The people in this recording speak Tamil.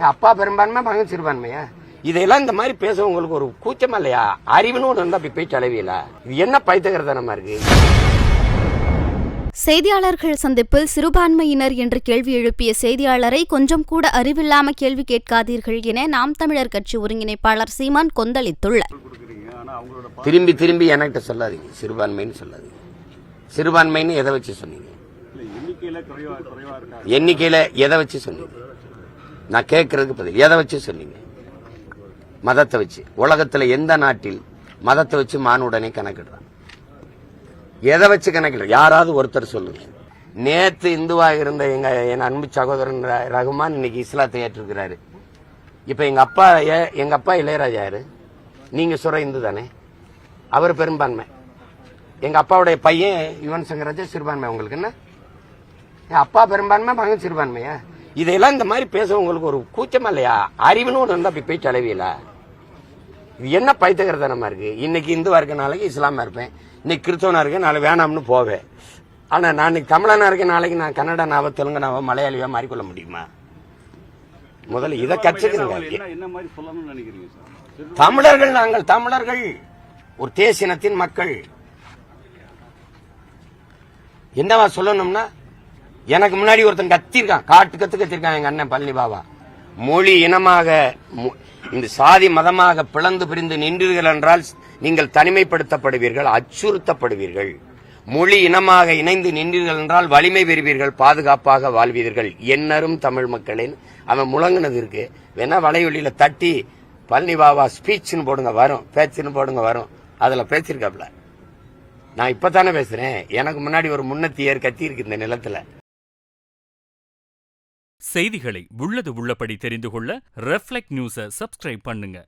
அப்பா பெரும்பான்மை மகன் சிறுபான்மையா? இதெல்லாம் இந்த மாதிரி பேச உங்களுக்கு ஒரு கூச்சமா இல்லையா? அறிவுன்னு ஒன்று இருந்தா அப்படி பேச்சு அளவியல. இது என்ன பைத்தியக்காரத்தனமா இருக்கு? செய்தியாளர்கள் சந்திப்பில் சிறுபான்மையினர் என்று கேள்வி எழுப்பிய செய்தியாளரை கொஞ்சம் கூட அறிவில்லாம கேள்வி கேட்காதீர்கள் என நாம் தமிழர் கட்சி ஒருங்கிணைப்பாளர் சீமான் கொந்தளித்துள்ளார். திரும்பி திரும்பி என்கிட்ட சொல்லாதீங்க சிறுபான்மைன்னு சொல்லாதீங்க. சிறுபான்மைன்னு எதை வச்சு சொன்னீங்க? எண்ணிக்கையில எதை வச்சு சொன்னீங்க? நான் கேட்கறதுக்கு பதில் எதை வச்சு சொன்னீங்க? மதத்தை வச்சு. உலகத்துல எந்த நாட்டில் மதத்தை வச்சு மானுடனே கணக்கிடுறான்? எதை வச்சு கணக்கிடுற? யாராவது ஒருத்தர் சொல்லுங்க. நேத்து இந்துவாக இருந்த என் அன்பு சகோதரன் ரகுமான் இன்னைக்கு இஸ்லாத்தை ஏற்றிருக்கிறாரு. இப்ப எங்க அப்பா இளையராஜா யாரு? நீங்க சொல்ற இந்து தானே? அவர் பெரும்பான்மை. எங்க அப்பாவுடைய பையன் யுவன் சங்கர் ராஜா சிறுபான்மை. உங்களுக்கு என்ன? அப்பா பெரும்பான்மை மகன் சிறுபான்மையா? இதெல்லாம் இந்த மாதிரி பேச உங்களுக்கு ஒரு கூச்சமா இல்லையா? அறிவுன்னு ஒன்று இருந்தா அப்படி பேச்சு அளவியல. இது என்ன பைத்தியக்காரத்தனமா இருக்கு? இன்னைக்கு இந்துவா இருக்க நாளைக்கு இஸ்லாமா இருப்பேன், இன்னைக்கு கிறிஸ்தவனா இருக்கேன், நாளை வேணாம்னு போவேன். ஆனா நான் இன்னைக்கு தமிழனா இருக்கேன், நாளைக்கு நான் கன்னடனாவோ தெலுங்கனாவோ மலையாளியோ மாறிக்கொள்ள முடியுமா? முதல்ல இதை கற்றுக்கிறேங்க. தமிழர்கள், நாங்கள் தமிழர்கள் ஒரு தேசினத்தின் மக்கள். என்னவா சொல்லணும்னா, எனக்கு முன்னாடி ஒருத்தன் கத்திருக்கான், கத்திருக்கான் எங்க அண்ணன் பழனி பாபா. மொழி இனமாக இந்த சாதி மதமாக பிளந்து பிரிந்து நின்றீர்கள் என்றால் நீங்கள் தனிமைப்படுத்தப்படுவீர்கள், அச்சுறுத்தப்படுவீர்கள். மொழி இனமாக இணைந்து நின்றீர்கள் என்றால் வலிமை பெறுவீர்கள், பாதுகாப்பாக வாழ்வீர்கள். என்னரும் தமிழ் மக்களின் அவன் முழங்குனது இருக்கு. வேணா வலைவெளியில தட்டி பழனி பாபா ஸ்பீச்னு போடுங்க, வரும். பேச்சுன்னு போடுங்க, வரும். அதுல பேசிருக்காப்ல. நான் இப்பதானே பேசுறேன். எனக்கு முன்னாடி ஒரு முன்னத்தியர் கத்தி இருக்கு இந்த நிலத்துல. செய்திகளை உள்ளது உள்ளபடி தெரிந்து கொள்ள ரெஃப்ளெக்ட் நியூஸை சப்ஸ்கிரைப் பண்ணுங்க.